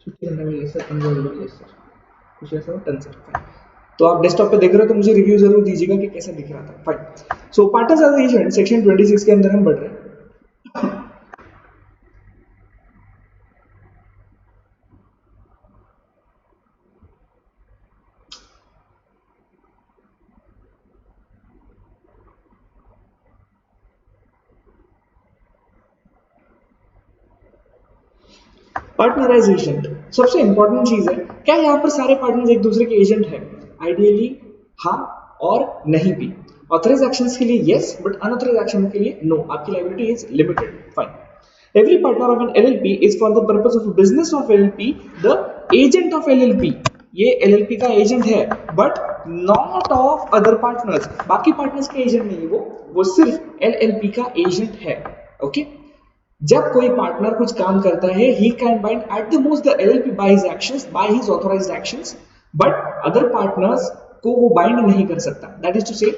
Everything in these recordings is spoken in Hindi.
छुट्टी करने में सर अनअवेलेबल यस सर, कुछ ऐसा टन सर। तो आप डेस्कटॉप पे देख रहे हो तो मुझे रिव्यू जरूर दीजिएगा कि कैसा दिख रहा था। फाइन। सो पार्टनर्स एज एजेंट सेक्शन 26 के अंदर हम बढ़ रहे हैं। पार्टनर एज एजेंट सबसे इंपॉर्टेंट चीज है, क्या यहाँ पर सारे पार्टनर्स एक दूसरे के एजेंट है? आइडियली हाँ और नहीं भी। ऑथराइज एक्शंस के लिए यस, बट अनऑथराइज एक्शन के लिए नो। आपकी liability is limited. Fine. Every partner of an LLP is for the purpose of business of LLP the agent of LLP. ये एलएलपी का एजेंट है but not of other partners. बाकी पार्टनर्स के एजेंट नहीं, वो सिर्फ एलएलपी का एजेंट है। ओके। जब कोई पार्टनर कुछ काम करता है, he can bind at the most the LLP by his actions, by his authorized actions, but other partners को वो बाइंड नहीं कर सकता। दैट इज टू से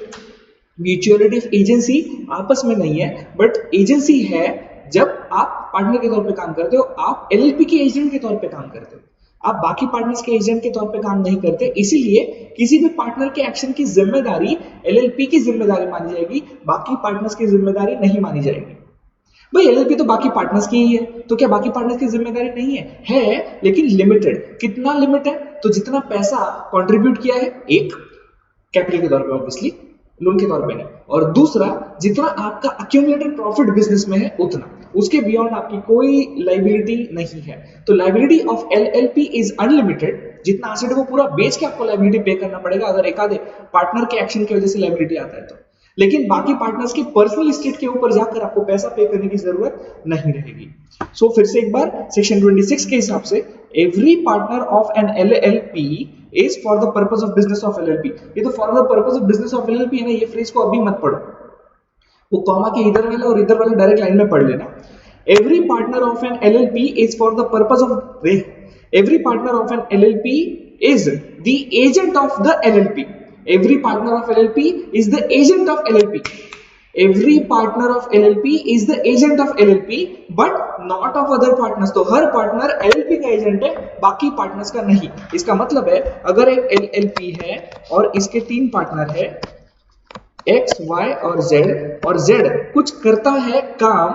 म्यूचुअलिटी ऑफ एजेंसी आपस में नहीं है, बट एजेंसी है जब आप पार्टनर के तौर पे काम करते हो, आप एलएलपी के एजेंट के तौर पे काम करते हो, आप बाकी पार्टनर्स के एजेंट के तौर पे काम नहीं करते। इसीलिए किसी भी पार्टनर के एक्शन की जिम्मेदारी एलएलपी की जिम्मेदारी मानी जाएगी, बाकी पार्टनर्स की जिम्मेदारी नहीं मानी जाएगी। भाई एलएलपी तो बाकी पार्टनर्स की ही है, तो क्या बाकी पार्टनर्स की जिम्मेदारी नहीं है? है, लेकिन लिमिटेड। कितना लिमिट है? तो जितना पैसा कंट्रीब्यूट किया है, एक कैपिटल के तौर पे ऑब्वियसली, लोन के तौर पे नहीं, और दूसरा जितना आपका अक्यूमुलेटेड प्रॉफिट बिजनेस में है उतना, उसके बियॉन्ड आपकी कोई लाइबिलिटी नहीं है। तो liability of LLP is unlimited. जितना एसेट है वो पूरा बेच के आपको लाइबिलिटी पे करना पड़ेगा, अगर एक आधे पार्टनर के एक्शन की वजह से लाइबिलिटी आता है तो। लेकिन बाकी पार्टनर्स के पर्सनल स्टेट के ऊपर जाकर आपको पैसा पे करने की जरूरत नहीं रहेगी। सो फिर से एक बार सेक्शन 26 के हिसाब से every partner of an LLP is for the purpose of business of LLP. ये तो for the purpose of business of LLP है ना, ये फ्रेज को अभी मत पढ़ो, वो कॉमा के इधर वाला और इधर वाला डायरेक्ट लाइन में पढ़ लेना। Every partner of an LLP is for the purpose of, every partner of an LLP is the agent of the LLP. Every partner of LLP is the agent of LLP. Every partner of LLP is the agent of LLP, but not of other partners. तो हर पार्टनर LLP का एजेंट है, बाकी पार्टनर्स का नहीं। इसका मतलब है अगर एक LLP है और इसके 3 पार्टनर है X, Y और Z कुछ करता है काम,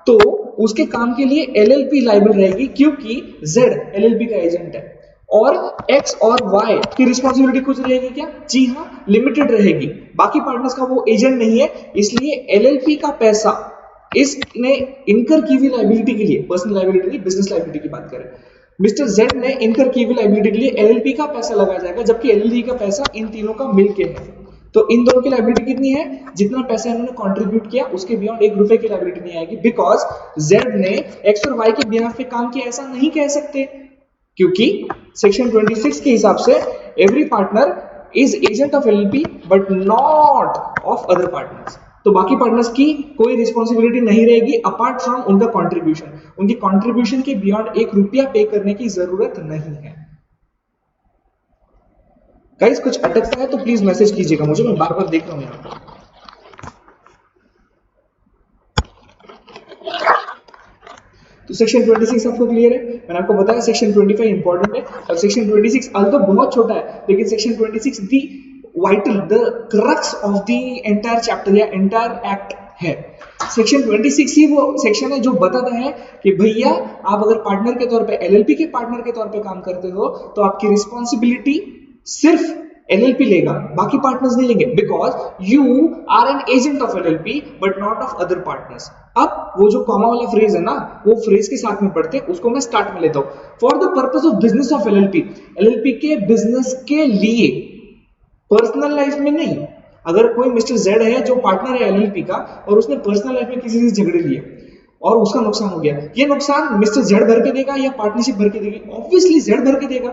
तो उसके काम के लिए LLP लायबल रहेगी, क्योंकि Z LLP का एजेंट है। और X और Y की रिस्पॉन्सिबिलिटी कुछ रहेगी क्या? जी हाँ, लिमिटेड रहेगी। बाकी पार्टनर्स का वो एजेंट नहीं है, इसलिए एलएलपी का पैसा इसने इनकर की हुई लायबिलिटी के लिए, पर्सनल लायबिलिटी नहीं बिजनेस लायबिलिटी की बात करें, मिस्टर जेड ने इनकर की हुई लायबिलिटी के लिए एलएलपी का पैसा लगाया जाएगा, जबकि एलएलपी का पैसा इन तीनों का मिलके है। तो इन दोनों की लायबिलिटी कितनी है? जितना पैसा इन्होंने कंट्रीब्यूट किया उसके बियॉन्ड 1 रुपए की लायबिलिटी नहीं आएगी, बिकॉज जेड ने एक्स और वाई के बिहाफ पे काम किया, ऐसा नहीं कह सकते, क्योंकि सेक्शन 26 के हिसाब से every partner is agent of LLP but not of other partners. तो बाकी पार्टनर्स की कोई रिस्पॉन्सिबिलिटी नहीं रहेगी अपार्ट फ्रॉम उनका कंट्रीब्यूशन। उनकी कंट्रीब्यूशन के बियॉन्ड 1 रुपया पे करने की जरूरत नहीं है। गाइस कुछ अटकता है तो प्लीज मैसेज कीजिएगा मुझे, मैं बार बार देख रहा हूं यहाँ पर। तो सेक्शन 26 आपको क्लियर है? मैंने आपको बताया सेक्शन 25 इंपॉर्टेंट है, और सेक्शन 26 अल्दो बहुत छोटा है, लेकिन section 26 the vital, the crux of the entire chapter या एंटायर एक्ट है। सेक्शन 26 ही वो सेक्शन है जो बताता है कि भैया आप अगर पार्टनर के तौर पे, एलएलपी के पार्टनर के तौर पे काम करते हो, तो आपकी रिस्पॉन्सिबिलिटी सिर्फ एलएलपी लेगा, बाकी पार्टनर्स नहीं लेंगे, because you are an agent of LLP but not of other partners. अब वो जो कॉमा वाला फ्रेज है ना, वो फ्रेज के साथ में पढ़ते हैं, उसको मैं स्टार्ट में लेता हूं। For the purpose of business of LLP, LLP के बिजनेस के लिए, पर्सनल लाइफ में नहीं। अगर कोई मिस्टर जेड है जो पार्टनर है एलएलपी का और उसने पर्सनल लाइफ में किसी से झगड़े लिए और उसका नुकसान हो गया, ये नुकसान मिस्टर जेड भर के देगा या पार्टनरशिप भर के देगी? ऑब्वियसली जेड भर के देगा,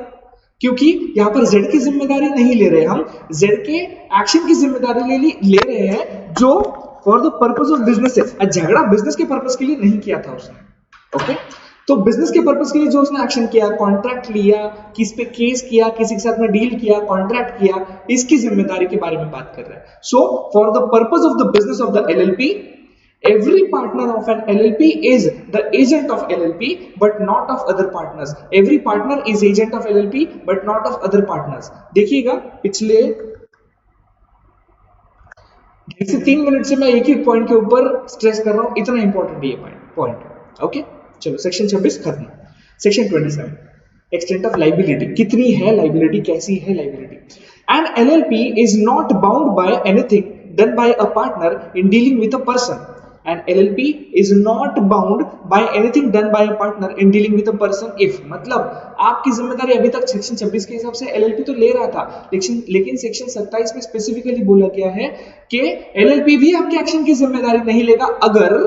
क्योंकि यहां पर जेड की जिम्मेदारी नहीं ले रहे हम, जेड के एक्शन की जिम्मेदारी ले रहे हैं जो for the purpose of business है। झगड़ा बिजनेस के पर्पस के लिए नहीं किया था उसने, ओके? तो बिजनेस के पर्पस के लिए जो उसने एक्शन किया, कॉन्ट्रैक्ट लिया, किस पे केस किया, किसी के साथ में डील किया, कॉन्ट्रैक्ट किया, इसकी जिम्मेदारी के बारे में बात कर रहे हैं। So for the purpose of the business of the LLP, Every partner of an LLP is the agent of LLP but not of other partners. Every partner is agent of LLP but not of other partners. देखिएगा पिछले 3 मिनट से मैं एक ही पॉइंट के ऊपर स्ट्रेस कर रहा हूं, इतना इंपॉर्टेंट है ये पॉइंट। ओके चलो सेक्शन 26 खत्म। सेक्शन 27 एक्सटेंट ऑफ लाइबिलिटी, कितनी है लाइबिलिटी, कैसी है liability. An LLP is not bound by anything done by a partner in dealing with a person. An LLP is not bound by anything done by a partner in dealing with a person if, मतलब आपकी जिम्मेदारी अभी तक सेक्शन 26 के हिसाब से LLP तो ले रहा था, लेकिन सेक्शन 27 में स्पेसिफिकली बोला गया है कि LLP भी आपके एक्शन की जिम्मेदारी नहीं लेगा अगर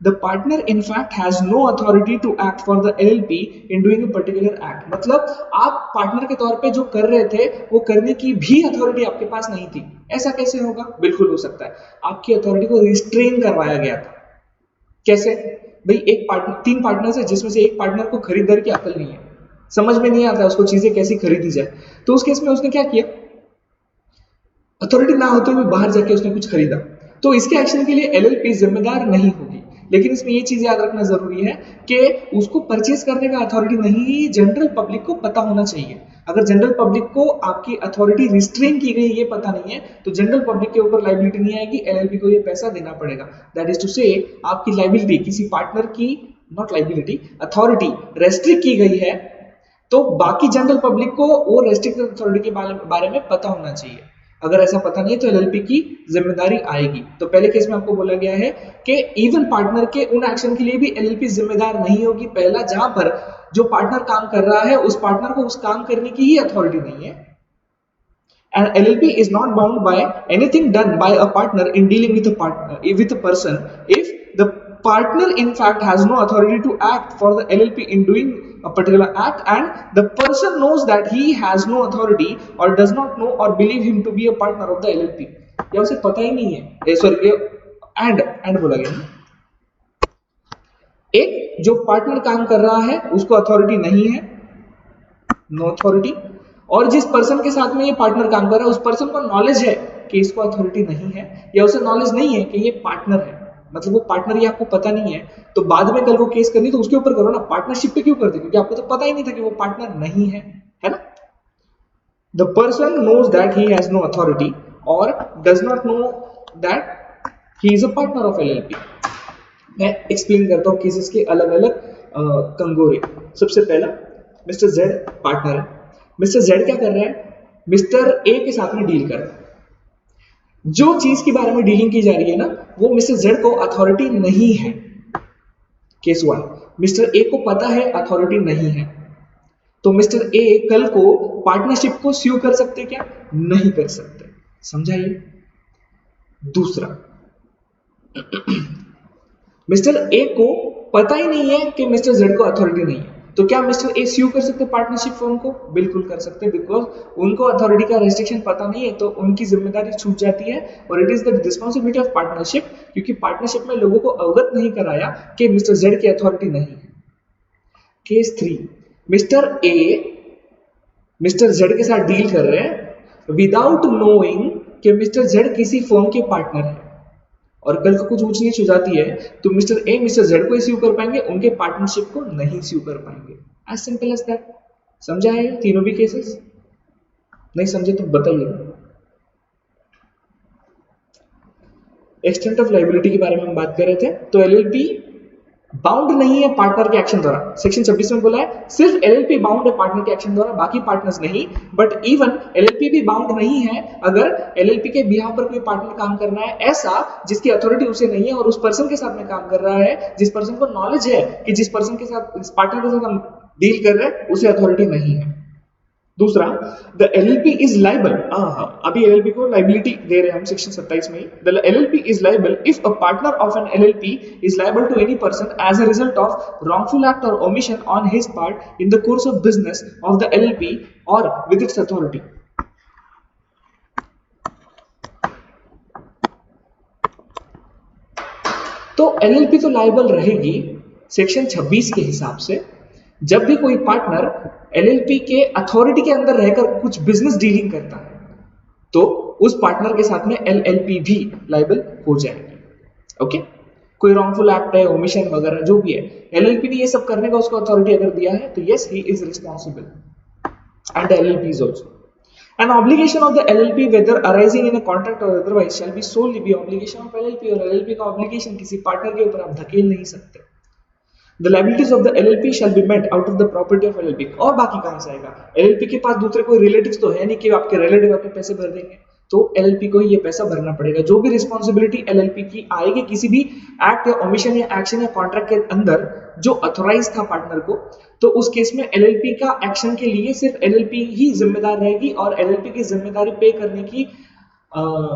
the partner in fact has no authority to act for the LLP in doing a particular act। मतलब आप पार्टनर के तौर पे जो कर रहे थे वो करने की भी अथॉरिटी आपके पास नहीं थी। ऐसा कैसे होगा? बिल्कुल हो सकता है, आपकी अथॉरिटी को रिस्ट्रेन करवाया गया था। कैसे भाई? एक पार्टनर, 3 पार्टनर्स है जिसमें से एक पार्टनर को खरीदारी की अकल नहीं है, समझ में नहीं आता उसको चीजें कैसी खरीदी जाए, तो उस केस में उसने क्या किया, अथॉरिटी ना होते हुए बाहर जाके उसने कुछ खरीदा, तो इसके एक्शन के लिए एलएलपी जिम्मेदार नहीं होगी। लेकिन इसमें ये चीज याद रखना जरूरी है कि उसको परचेज करने का अथॉरिटी नहीं, जनरल पब्लिक को पता होना चाहिए। अगर जनरल पब्लिक को आपकी अथॉरिटी रिस्ट्रेन की गई ये पता नहीं है तो जनरल पब्लिक के ऊपर लाइबिलिटी नहीं आएगी, एलएलपी को ये पैसा देना पड़ेगा। दैट इज टू से आपकी लाइबिलिटी किसी पार्टनर की, नॉट लाइबिलिटी, अथॉरिटी रेस्ट्रिक्ट की गई है तो बाकी जनरल पब्लिक को वो रेस्ट्रिक्टेड अथॉरिटी के बारे में पता होना चाहिए। अगर ऐसा पता नहीं है तो एलएलपी की जिम्मेदारी आएगी। तो पहले केस में आपको बोला गया है कि इवन पार्टनर के उन एक्शन के लिए भी एलएलपी जिम्मेदार नहीं होगी। पहला, जहां पर जो पार्टनर काम कर रहा है उस पार्टनर को उस काम करने की ही अथॉरिटी नहीं है। And LLP is not bound by anything done by a partner in dealing with a person if the partner in fact has no authority to act for the LLP in doing a particular act and the person knows that he has no authority or does not know or believe him to be a partner of the LLP। या उसे पता ही नहीं है, सॉरी एंड बोला गया। एक जो पार्टनर काम कर रहा है उसको अथॉरिटी नहीं है, नो अथॉरिटी, और जिस पर्सन के साथ में ये पार्टनर काम कर रहा है उस पर्सन को नॉलेज है कि इसको अथॉरिटी नहीं है, या उसे नॉलेज नहीं है कि ये पार्टनर है, मतलब वो पार्टनर ये आपको पता नहीं है, तो बाद में कल को केस करनी तो उसके ऊपर करो ना, पार्टनरशिप पे क्यों करते? क्योंकि आपको तो पता ही नहीं था कि वो पार्टनर नहीं है, है ना। The person knows that he has no authority और does not know that he is a partner of LLP. मैं एक्सप्लेन करता हूं केसेस के अलग अलग कंगोरे। सबसे पहला, मिस्टर जेड पार्टनर है। मिस्टर जेड क्या कर रहा है? मिस्टर ए के साथ में डील कर रहा है। जो चीज के बारे में डीलिंग की जा रही है ना, वो मिस्टर जेड को अथॉरिटी नहीं है। केस 1, मिस्टर ए को पता है अथॉरिटी नहीं है, तो मिस्टर ए कल को पार्टनरशिप को स्यू कर सकते क्या? नहीं कर सकते। समझाइए। दूसरा, मिस्टर ए को पता ही नहीं है कि मिस्टर जेड को अथॉरिटी नहीं है, तो क्या मिस्टर ए स्यू कर सकते पार्टनरशिप फर्म को? बिल्कुल कर सकते, बिकॉज उनको अथॉरिटी का रेस्ट्रिक्शन पता नहीं है, तो उनकी जिम्मेदारी छूट जाती है और it is the responsibility of partnership, क्योंकि पार्टनरशिप में लोगों को अवगत नहीं कराया कि मिस्टर जेड की अथॉरिटी नहीं है। Case 3, mister A mister Z के साथ डील कर रहे हैं विदाउट नोइंग कि मिस्टर जेड किसी फर्म के पार्टनर है, और कल को कुछ ऊंच नीच हो जाती है तो मिस्टर ए मिस्टर जेड को इश्यू कर पाएंगे, उनके पार्टनरशिप को नहीं इश्यू कर पाएंगे। As simple as that. समझा है तीनों भी केसेस? नहीं समझे तो बताइए। एक्सटेंट ऑफ लायबिलिटी के बारे में हम बात कर रहे थे। तो एलएलपी बाउंड नहीं है पार्टनर के एक्शन द्वारा। सेक्शन 26 में बोला है सिर्फ एलएलपी बाउंड है पार्टनर के एक्शन द्वारा, बाकी पार्टनर्स नहीं। बट इवन एलएलपी भी बाउंड नहीं है अगर एलएलपी के बिहाफ पर कोई पार्टनर काम करना है ऐसा जिसकी अथॉरिटी उसे नहीं है और उस पर्सन के साथ में काम कर रहा है जिस पर्सन को नॉलेज है कि जिस पर्सन के साथ, इस पार्टनर के साथ हम डील कर रहे हैं उसे अथॉरिटी नहीं है। दूसरा, द एलएलपी इज लायबल। अभी एलएलपी को लायबिलिटी दे रहे हैं हम सेक्शन 27 में ही। The LLP is liable if a partner of an LLP is liable to any person as a result of wrongful act or omission on his part in the course of business of the LLP or with its authority। तो एलएलपी तो लायबल रहेगी सेक्शन 26 के हिसाब से जब भी कोई पार्टनर एलएलपी के अथॉरिटी के अंदर रहकर कुछ बिजनेस डीलिंग करता है तो उस पार्टनर के साथ में एलएलपी भी लायबल हो जाएगी। ओके, कोई रॉन्गफुल एक्ट है, ओमिशन वगैरह जो भी है, एलएलपी ने ये सब करने का उसको अथॉरिटी अगर दिया है तो yes he is responsible and the LLPs also. An obligation of the LLP, whether arising in a contract or otherwise, shall be solely be obligation of LLP. और LLP का obligation किसी पार्टनर के ऊपर आप धकेल नहीं सकते. The liabilities of the LLP shall be met out of the property of LLP. और बाकी कहाँ से आएगा? LLP के पास दूसरे कोई रिलेटिव्स तो है नहीं कि आपके रिलेटिव आपके पैसे भर देंगे, तो LLP को ये पैसा भरना पड़ेगा. जो भी रिस्पॉन्सिबिलिटी LLP की आएगी किसी भी एक्ट या ओमिशन या एक्शन या कॉन्ट्रैक्ट के अंदर जो अथोराइज था पार्टनर को, तो उस केस में LLP का एक्शन के लिए सिर्फ LLP ही जिम्मेदार रहेगी और LLP की जिम्मेदारी पे करने की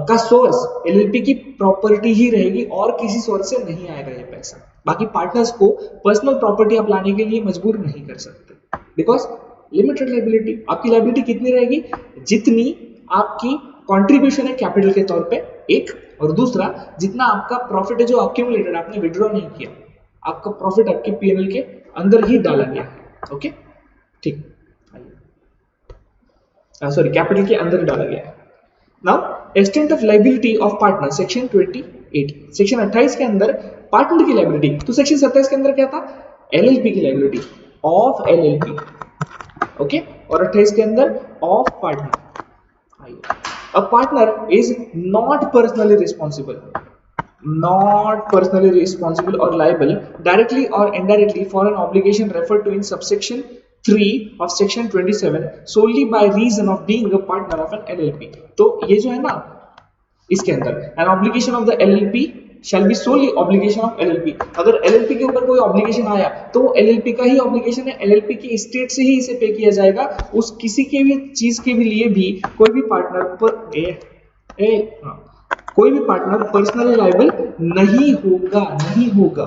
का सोर्स LLP की प्रॉपर्टी ही रहेगी और किसी सोर्स से नहीं आएगा ये पैसा. बाकी पार्टनर्स को पर्सनल प्रॉपर्टी आप लाने के लिए मजबूर नहीं कर सकते, बिकॉज लिमिटेड लायबिलिटी. आपकी लायबिलिटी कितनी रहेगी? जितनी आपकी कंट्रीब्यूशन है कैपिटल के तौर पे एक, और दूसरा जितना आपका प्रॉफिट है जो अक्यूमुलेटेड आपने विड्रॉ नहीं किया, आपका प्रॉफिट आपके पीएनएल के अंदर ही डाला गया है. ओके ठीक, सॉरी कैपिटल के अंदर डाला गया है. Now extent of liability of partner section 28. Section 28 के अंदर पार्टनर की लायबिलिटी, तो सेक्शन 27 के अंदर क्या था? एलएलपी की लायबिलिटी ऑफ एलएलपी. ओके, और 28 के अंदर of partner. A partner is not personally responsible or liable directly or indirectly for an obligation referred to in subsection 3 of section 27 solely by reason of being a partner of an LLP. तो ये जो है ना इसके अंदर an obligation of the LLP shall be solely obligation of LLP. अगर LLP के ऊपर कोई obligation आया तो LLP का ही obligation है, LLP की स्टेट से ही इसे पे किया जाएगा. उस किसी के भी चीज के भी लिए भी कोई भी पार्टनर पर कोई भी पार्टनर पर्सनली लायबल नहीं होगा.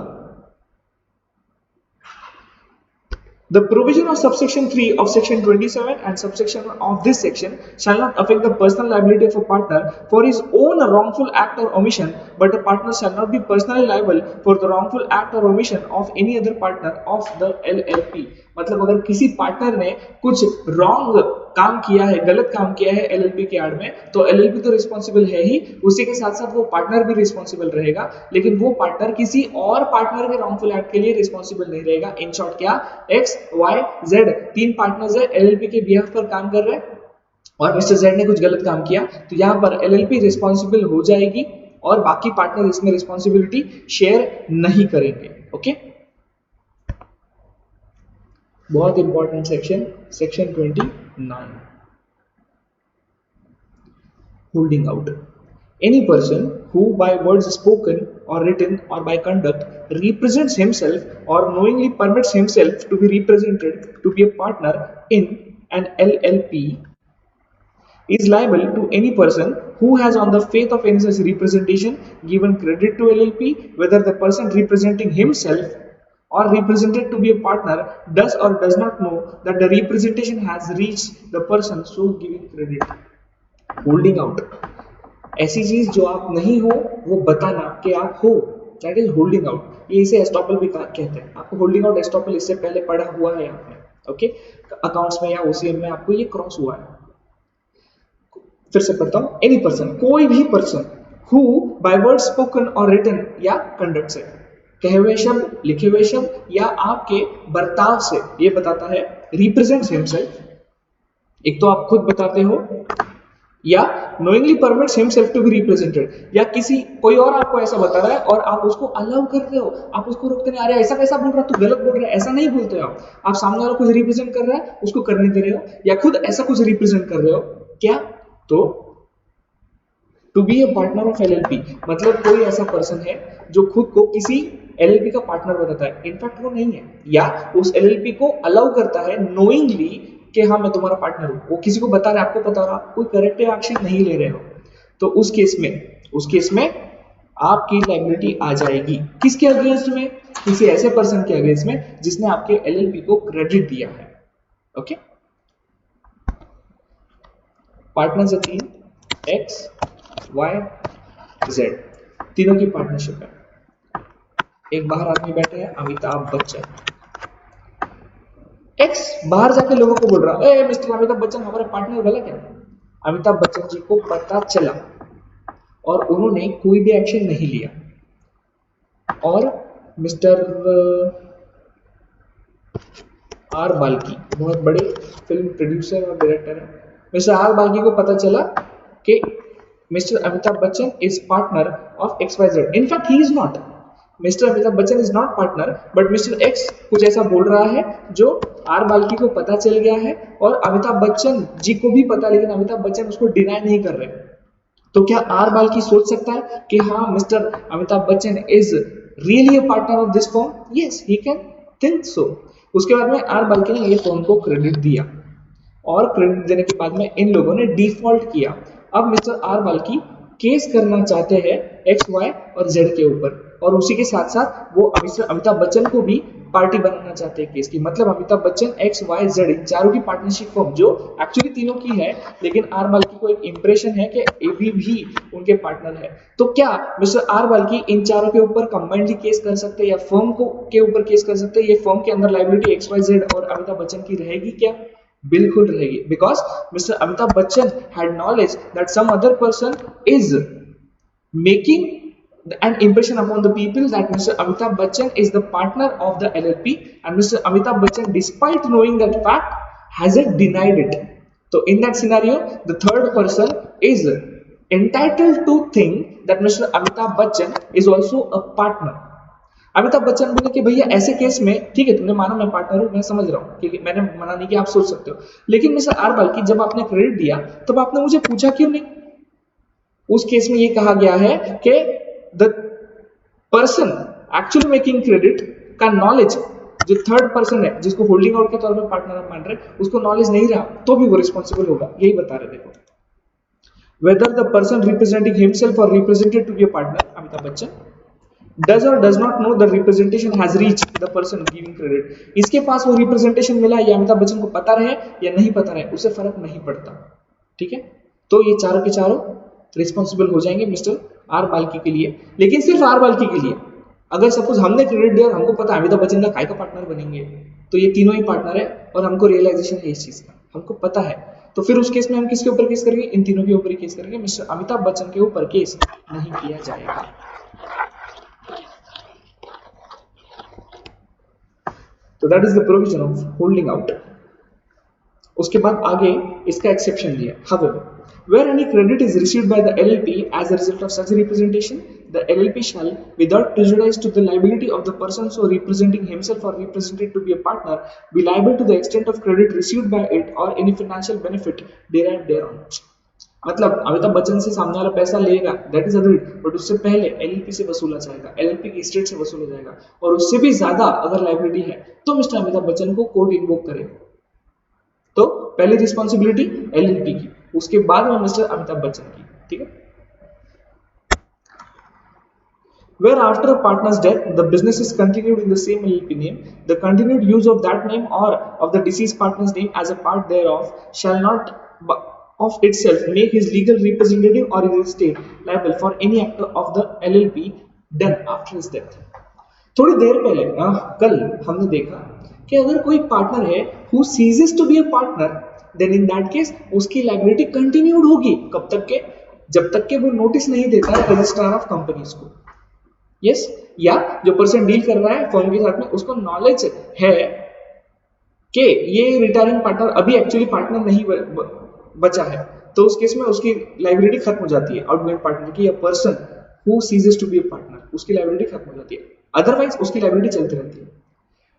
The provision of subsection 3 of section 27 and subsection of this section shall not affect the personal liability of a partner for his own wrongful act or omission, but a partner shall not be personally liable for the wrongful act or omission of any other partner of the LLP. मतलब अगर किसी पार्टनर ने कुछ रॉन्ग काम किया है, गलत काम किया है LLP के आड़ में, तो LLP तो रिस्पॉन्सिबल है ही, उसी के साथ साथ वो पार्टनर भी रिस्पॉन्सिबल रहेगा, लेकिन वो पार्टनर किसी और पार्टनर के रॉन्गफुल एक्ट के लिए रिस्पॉन्सिबल नहीं रहेगा. इन शॉर्ट क्या, X, Y, Z तीन पार्टनर्स है, LLP के बिहाफ पर काम कर रहे हैं और मिस्टर Z ने कुछ गलत काम किया, तो यहाँ पर LLP रिस्पॉन्सिबल हो जाएगी और बाकी पार्टनर इसमें रिस्पॉन्सिबिलिटी शेयर नहीं करेंगे. ओके, बहुत important section 29. Holding out. Any person who by words spoken or written or by conduct represents himself or knowingly permits himself to be represented to be a partner in an LLP is liable to any person who has on the faith of any such representation given credit to LLP, whether the person representing himself or represented to be a partner does or does not know that the representation has reached the person so giving credit. Holding out, ऐसी चीज जो आप नहीं हो वो बताना कि आप हो, दैट इज होल्डिंग आउट. ये इसे एस्टॉपल भी कहते हैं. आपको होल्डिंग आउट एस्टॉपल इससे पहले पढ़ा हुआ है आपने. ओके, अकाउंट्स में या ओसीएम में आपको ये क्रॉस हुआ है. फिर से पढ़ता हूं. एनी पर्सन, कोई भी person who by word spoken और रिटन या कंडक्ट से, कहे हुए शब्द, लिखे हुए शब्द या आपके बर्ताव से ये बताता है रिप्रेजेंट्स हिमसेल्फ, एक तो आप खुद बताते हो, या knowingly permits himself to be represented, या किसी कोई और आपको ऐसा बता रहा है और आप उसको अलाउ कर रहे हो, आप उसको रोकते नहीं, अरे ऐसा कैसा बोल रहा, तू गलत बोल रहा है, ऐसा नहीं बोलते हो आप सामने वाला कुछ रिप्रेजेंट कर रहा है उसको करने दे रहे हो, या खुद ऐसा कुछ रिप्रेजेंट कर रहे हो क्या, तो to be a partner of LLP मतलब कोई ऐसा पर्सन है जो खुद को किसी LLP का पार्टनर बताता है, इनफैक्ट वो नहीं है, या उस LLP को अलाउ करता है नोइंगली कि हाँ मैं तुम्हारा पार्टनर हूं, वो किसी को बता रहा है, आपको बता रहा, कोई करेक्टिव एक्शन नहीं ले रहे हो, तो उस केस में आपकी लायबिलिटी आ जाएगी. किसके अगेंस्ट में? किसी ऐसे पर्सन के अगेंस्ट में जिसने आपके LLP को क्रेडिट दिया है. ओके, पार्टनर्स है तीन, X, Y, Z, तीनों की पार्टनरशिप है. एक बाहर आदमी बैठे हैं, अमिताभ बच्चन. X बाहर जाके लोगों को बोल रहा है मिस्टर अमिताभ बच्चन हमारे पार्टनर गलत है. अमिताभ बच्चन जी को पता चला और उन्होंने कोई भी एक्शन नहीं लिया. और मिस्टर आर बाल्की, बहुत बड़े फिल्म प्रोड्यूसर और डायरेक्टर है। मिस्टर आर बाल्की को पता चला कि mister Amitabh Bachchan is partner of XYZ। In fact he is not, mister Amitabh Bachchan is not partner, but mister x कुछ ऐसा बोल रहा है जो आर बाल्की को पता चल गया है और अमिताभ बच्चन जी को भी पता, लेकिन अमिताभ बच्चन उसको डिनाई नहीं कर रहे। तो क्या आर बाल्की सोच सकता है कि हाँ mister Amitabh Bachchan is really a partner of this firm? Yes, he can think so. उसके बाद में आर बाल्की ने ये फर्म को क्रेडिट दिया और क्रेडिट देने के बाद में इन लोगों ने डिफॉल्ट किया। अब मिस्टर आर बाल्की केस करना चाहते हैं एक्स वाई और जेड के ऊपर, और उसी के साथ साथ वो मिस्टर अमिताभ बच्चन को भी पार्टी बनाना चाहते हैं केस की। मतलब Amitabh Bachchan X Y Z इन चारों की पार्टनरशिप फॉर्म जो एक्चुअली तीनों की है, लेकिन आर बाल्की को एक इंप्रेशन है कि एबी भी उनके पार्टनर है। तो क्या मिस्टर आर बाल्की इन चारों के ऊपर कंबाइंडली केस कर सकते हैं या फर्म को के ऊपर केस कर सकते हैं? ये फर्म के अंदर लायबिलिटी एक्स वाई जेड और अमिताभ बच्चन की रहेगी क्या? बिल्कुल रहेगी, because mister Amitabh Bachchan had knowledge that some other person is making an impression upon the people that Mr. Amitabh Bachchan is the partner of the LLP, and Mr. Amitabh Bachchan, despite knowing that fact, hasn't denied it. So in that scenario, the third person is entitled to think that Mr. Amitabh Bachchan is also a partner. Amitabh Bachchan बोले कि भैया ऐसे केस में ठीक है, तुमने माना मैं पार्टनर हूं, मैं समझ रहा हूं कि मैंने मना नहीं किया, आप सोच सकते हो, लेकिन मिस्टर आर बाल्की जब आपने क्रेडिट दिया तब आपने मुझे पूछा क्यों नहीं? उस केस में ये कहा गया है कि the person actually making credit का नॉलेज, जो थर्ड पर्सन है जिसको होल्डिंग आउट के तौर पर पार्टनर आप मान रहे, उसको नॉलेज नहीं रहा तो भी वो रिस्पॉन्सिबल होगा। यही बता रहे। देखो, whether the person representing himself or represented to be a partner, Amitabh Bachchan does or does not know the representation has reached the person giving credit. इसके पास वो रिप्रेजेंटेशन मिला या अमिताभ बच्चन को पता रहे या नहीं पता रहे, उससे फर्क नहीं पड़ता। ठीक है, तो ये चारों के चारों रिस्पॉन्सिबल हो जाएंगे मिस्टर आर बाल्की के लिए, लेकिन सिर्फ आर बाल्की के लिए। अगर सपोज हमने क्रेडिट दिया और हमको पता अमिताभ बच्चन का काय का पार्टनर बनेंगे, तो ये तीनों ही पार्टनर है और हमको रियलाइजेशन है इस चीज का, हमको पता है, तो फिर उस केस में हम किसके ऊपर केस करेंगे? इन तीनों के ऊपर ही केस करेंगे। मिस्टर अमिताभ बच्चन के ऊपर केस नहीं किया जाएगा। तो that is the provision of holding out. उसके बाद आगे इसका एक्सेप्शन दिया, however, where any credit is received by the LLP as a result of such representation, the LLP shall, without prejudice to the liability of the person so representing himself or represented to be a partner, be liable to the extent of credit received by it or any financial benefit derived thereon. मतलब अमिताभ बच्चन से सामने वाला पैसा लेगा, दैट इज अग्रीड, बट उससे पहले एलएलपी से वसूला जाएगा, एलएलपी की स्टेट से वसूला जाएगा, और उससे भी ज्यादा अगर लायबिलिटी है तो मिस्टर अमिताभ बच्चन को कोर्ट इन्वोक करेगा। तो पहली रिस्पॉन्सिबिलिटी एलएलपी की, उसके बाद में मिस्टर अमिताभ बच्चन की। ठीक है, where after a partner's death the business is continued in the same LLP name, the continued use of that name or of the deceased partner's name as a part thereof shall not of itself make his legal representative or his estate liable for any act of the LLP done after his death. थोड़ी देर पहले कल हमने देखा कि अगर कोई पार्टनर है who ceases to be a partner, then in that case उसकी लायबिलिटी कंटिन्यूड होगी। कब तक के? जब तक के वो नोटिस नहीं देता है रजिस्ट्रार ऑफ कंपनीज को। यस, या जो पर्सन डील कर रहा है फर्म के साथ में उसको नॉलेज है कि ये रिटायरिंग पार्टनर अभी एक्चुअली पार्टनर नहीं बचा है, तो उस केस में उसकी लायबिलिटी खत्म हो जाती है आउटगोइंग पार्टनर की, या person who ceases to be a partner उसकी लायबिलिटी खत्म हो जाती है, अदरवाइज उसकी लायबिलिटी चलती रहती है।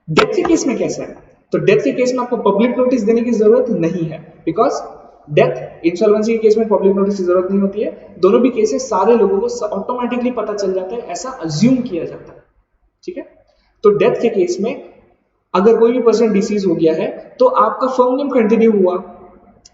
डेथ के केस में कैसा है? तो डेथ के केस में आपको पब्लिक नोटिस देने की जरूरत नहीं है, बिकॉज डेथ इंसॉल्वेंसी के केस में पब्लिक नोटिस की जरूरत नहीं होती है। दोनों भी केसेस सारे लोगों को ऑटोमेटिकली पता चल जाता है, ऐसा अज्यूम किया जाता है। ठीक है, तो डेथ के केस में अगर कोई भी पर्सन डिसीज हो गया है तो आपका फर्म नेम कंटिन्यू हुआ,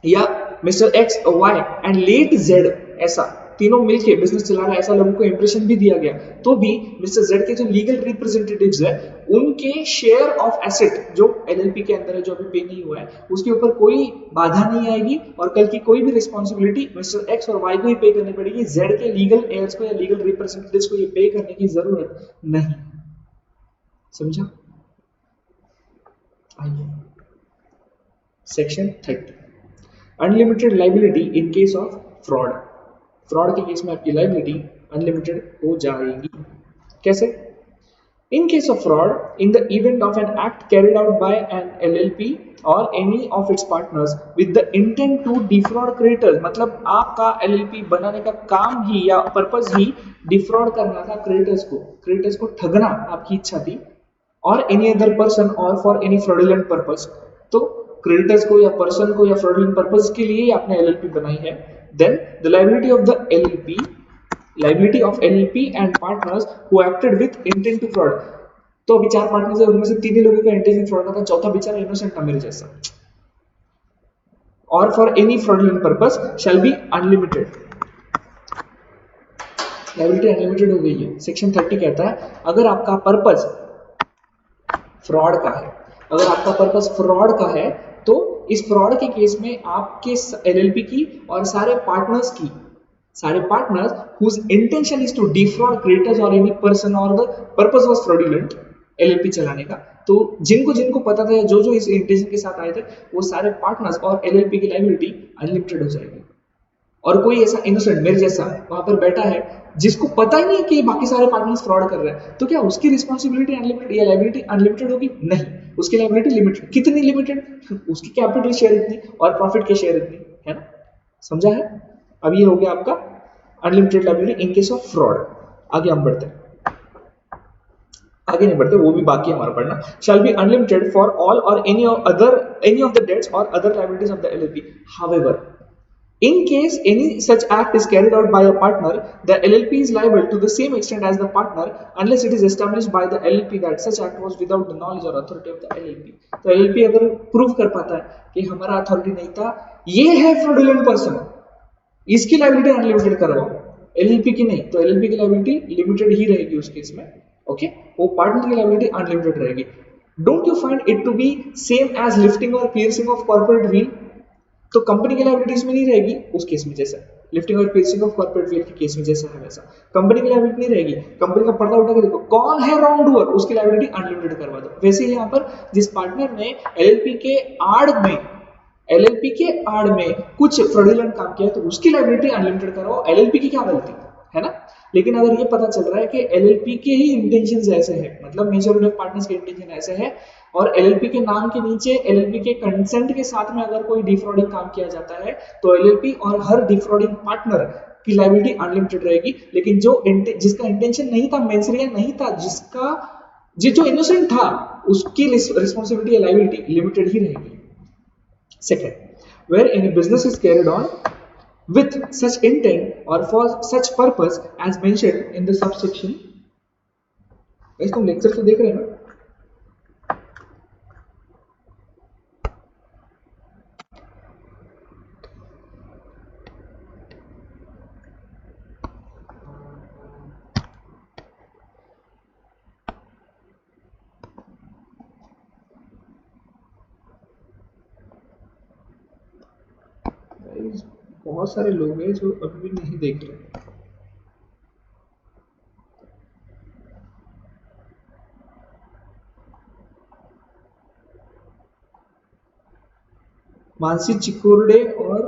या mister X Y and let Z ऐसा तीनों मिलके बिजनेस चला रहा है, ऐसा लोगों को इंप्रेशन भी दिया गया, तो भी मिस्टर जेड के जो लीगल रिप्रेजेंटेटिव्स है उनके शेयर ऑफ एसेट जो एलएलपी के अंदर है, जो अभी पे नहीं हुआ है, उसके ऊपर कोई बाधा नहीं आएगी, और कल की कोई भी रिस्पॉन्सिबिलिटी मिस्टर एक्स और वाई को ही पे करनी पड़ेगी, जेड के लीगल एयर्स को या लीगल रिप्रेजेंटेटिव्स को ये पे करने की जरूरत नहीं। समझा? आइए section 30, unlimited liability in case of fraud. Fraud के केस में आपकी लायबिलिटी अनलिमिटेड हो जाएगी। कैसे? In case of fraud, in the event of an act carried out by an LLP or any of its partners with the intent to defraud creditors, मतलब आपका LLP बनाने का काम ही या पर्पस ही डिफ्रॉड करना था क्रेडिटर्स को ठगना आपकी इच्छा थी, और एनी अदर पर्सन और फॉर एनी फ्रॉडुलेंट पर्पस, तो क्रेडिटर्स को या पर्सन को या फ्रॉडुलेंट पर्पस के लिए आपने एलएलपी बनाई है, then the liability of the LLP, liability of LLP and partners who acted with intent to fraud. तो अभी 4 पार्टनर्स है, उनमें से 3 ही लोगों का इंटेंशन फ्रॉड का था, चौथा बेचारा इनोसेंट था मेरे जैसा. और for any fraudulent purpose shall be unlimited. Liability unlimited हो गई है. सेक्शन 30 कहता है अगर आपका पर्पस फ्रॉड का है, अगर आपका पर्पस फ्रॉड का है तो इस फ्रॉड के केस में आपके एलएलपी की और सारे partners whose intention is to defraud creditors or any person or the purpose was fraudulent LLP चलाने का, तो जिनको पता था, जो इस इंटेंशन के साथ आए थे, वो सारे पार्टनर्स और एलएलपी की लायबिलिटी अनलिमिटेड हो जाएगी. और कोई ऐसा इनोसेंट मेरे जैसा वहां पर बैठा है जिसको पता ही नहीं कि बाकी सारे पार्टनर्स फ्रॉड कर रहे हैं, तो क्या उसकी रिस्पॉन्सिबिलिटी अनलिमिटेड या लायबिलिटी अनलिमिटेड होगी? नहीं, उसकी लायबिलिटी लिमिटेड. कितनी लिमिटेड? उसकी कैपिटल शेयर इतनी और प्रॉफिट के शेयर इतनी, है ना? समझा है? अब ये हो गया आपका unlimited liability in case of fraud. आगे हम बढ़ते हैं, आगे नहीं बढ़ते, वो भी बाकी हमारा पढ़ना. Shall be unlimited for all और एनी ऑफ द डेट्स और other liabilities of the LLP. However, in case any such act is carried out by a partner, the LLP is liable to the same extent as the partner unless it is established by the LLP that such act was without the knowledge or authority of the LLP. तो LLP अगर प्रूव कर पाता है कि हमारा अथॉरिटी नहीं था, ये है फ्रॉडुलेंट पर्सन, इसकी लायबिलिटी अनलिमिटेड करवाओ, एलएलपी की नहीं, तो एलएलपी की लायबिलिटी लिमिटेड ही रहेगी उस केस में. ओके, वो पार्टनर की लायबिलिटी अनलिमिटेड रहेगी. Don't you find it to be same as lifting और पियर्सिंग ऑफ कॉर्पोरेट व्हील? तो कंपनी की लायबिलिटीज में नहीं रहेगी उस केस में, जैसा लिफ्टिंग और पियर्सिंग ऑफ कॉर्पोरेट व्हील के केस में जैसा है वैसा कंपनी की लायबिलिटी नहीं रहेगी. कंपनी का पर्दा उठा के देखो कौन है रॉन्ग डूअर, उसकी लायबिलिटी अनलिमिटेड करवा दो. वैसे ही यहाँ पर जिस पार्टनर ने एलएलपी के आड़ में कुछ फ्रॉडुलेंट काम किया तो उसकी लायबिलिटी अनलिमिटेड कराओ. एलएलपी की क्या गलती है ना? लेकिन अगर ये पता चल रहा है कि एलएलपी के ही इंटेंशंस ऐसे हैं, मतलब मेजॉरिटी ऑफ पार्टनर्स के इंटेंशन ऐसे हैं, और एलएलपी के नाम के नीचे एलएलपी के कंसेंट के साथ में अगर कोई डिफ्रॉडिंग काम किया जाता है तो एलएलपी और हर डिफ्रॉडिंग पार्टनर की लायबिलिटी अनलिमिटेड रहेगी. लेकिन जिसका इंटेंशन नहीं था, मेंसरिया नहीं था, जो इनोसेंट था, उसकी रिस्पॉन्सिबिलिटी या लायबिलिटी लिमिटेड ही रहेगी. Second, where any business is carried on with such intent or for such purpose as mentioned in the subsection. guys तुम लेक्चर तो देख रहे हैं ना? बहुत सारे लोग हैं जो अभी भी नहीं देख रहे. मानसी चिकोरडे और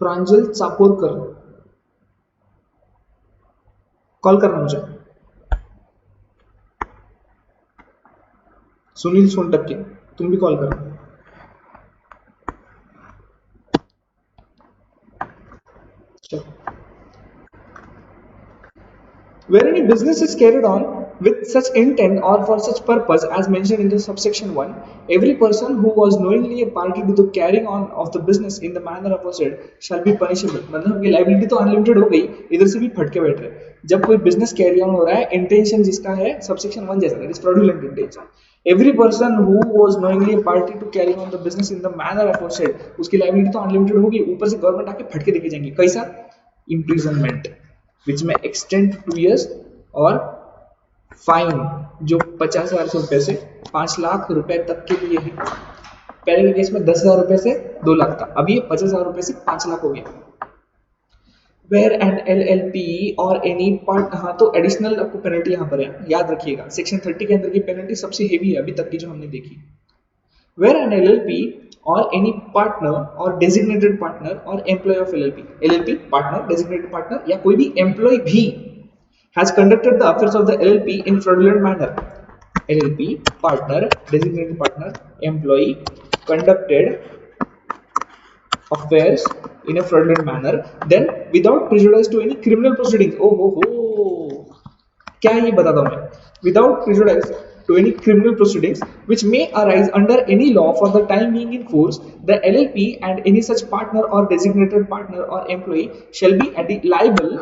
प्रांजल चापोरकर, कॉल करना मुझे. सुनील सोनटक्के, तुम भी कॉल करना. Where any business is carried on with such intent or for such purpose as mentioned in the subsection 1, every person who was knowingly a party to the carrying on of the business in the manner aforesaid shall be punishable. मतलब कि लायबिलिटी तो अनलिमिटेड हो गई, इधर से भी फटके बैठ रहे. जब कोई बिजनेस कैरी ऑन हो रहा है, इंटेंशन जिसका है सबसेक्शन 1 जैसा, that is fraudulent intention. Every person who was knowingly a party to carry on the business in the manner aforesaid, उसकी लायबिलिटी तो अनलिमिटेड होगी, ऊपर से गवर्नमेंट आके फटके देके जाएंगे. कैसा? इम्प्रिजनमेंट विच में एक्सटेंड 2 years और फाइन जो 50,000 रुपए से 5 लाख रुपए तक के लिए है. पहले के केस में 10,000 रुपए से 2 लाख था, अब ये 50,000 रुपए से 5 लाख हो गया. Where an LLP or any part, हाँ तो एडिशनल आपको पेनल्टी यहाँ पर है, याद रखिएगा. सेक्शन 30 के अंदर की पेनल्टी सबसे हेवी है अभी तक की जो हमने देखी. Where an LLP or any partner or designated partner or employee of LLP, LLP partner, designated partner या कोई भी employee भी has conducted the affairs of the LLP in fraudulent manner. LLP partner, designated partner, employee conducted affairs in a fraudulent manner, then without prejudice to any criminal proceedings. Oh ho, क्या है ये बताता हूं मैं. Without prejudice to any criminal proceedings which may arise under any law for the time being in force, the LLP and any such partner or designated partner or employee shall be liable.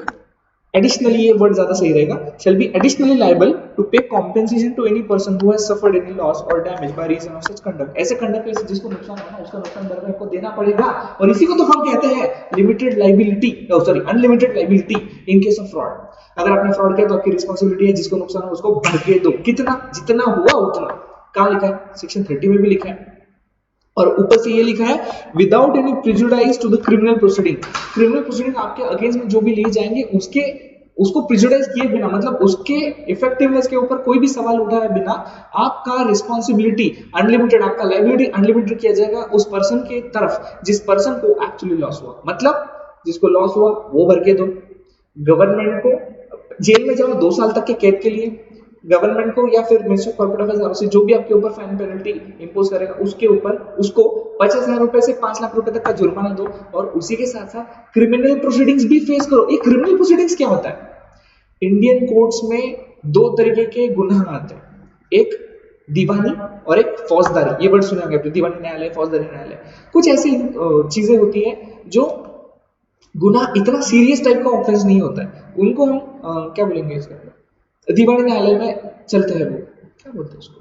Additionally, ये वर्ड ज्यादा सही रहेगा. Shall be additionally liable to pay compensation to any person who has suffered any loss or damage by reason of such conduct. ऐसे कंडक्ट से जिसको नुकसान होना उसका नुकसान भरपाई को देना पड़ेगा. और इसी को तो हम कहते हैं limited liability, sorry unlimited liability in case of fraud. अगर आपने फ्रॉड किया तो आपकी रिस्पॉन्सिबिलिटी है, जिसको नुकसान हो उसको भर के दो. कितना, जितना हुआ उतना. कहां लिखा है? सेक्शन 30 में भी लिखा है. और ऊपर से ये लिखा है without any prejudice to the criminal proceeding. Criminal proceeding आपके अगेंस्ट में जो भी लिए जाएंगे उसके उसको प्रिजुडाइज किए बिना, मतलब उसके इफेक्टिवनेस के ऊपर कोई भी सवाल उठाए बिना आपका रिस्पॉन्सिबिलिटी अनलिमिटेड, आपका लायबिलिटी अनलिमिटेड किया जाएगा उस पर्सन के तरफ जिस पर्सन को एक्चुअली लॉस हुआ. मतलब जिसको लॉस हुआ वो भर के दो. गवर्नमेंट को जेल में जाओ 2 साल तक के कैद के लिए, गवर्नमेंट को या फिर मिनिस्ट्री ऑफ कॉर्पोरेट अफेयर्स से जो भी आपके ऊपर फाइन पेनल्टी इंपोज करेगा उसके ऊपर उसको 50,000 रुपए से 5 लाख रुपए तक का जुर्माना दो. और उसी के साथ साथ क्रिमिनल प्रोसीडिंग्स भी फेस करो. ये क्रिमिनल प्रोसीडिंग्स क्या होता है? इंडियन कोर्ट्स में 2 तरीके के गुनाह आते हैं, एक दीवानी और एक फौजदारी. ये वर्ड सुने होंगे आपने, दीवानी न्यायालय, फौजदारी न्यायालय. कुछ ऐसी चीजें होती है जो गुनाह इतना सीरियस टाइप का ऑफेंस नहीं होता है, उनको हम क्या बोलेंगे इसके अंदर, दीवानी न्यायालय में चलते हैं. वो क्या बोलते हैं उसको,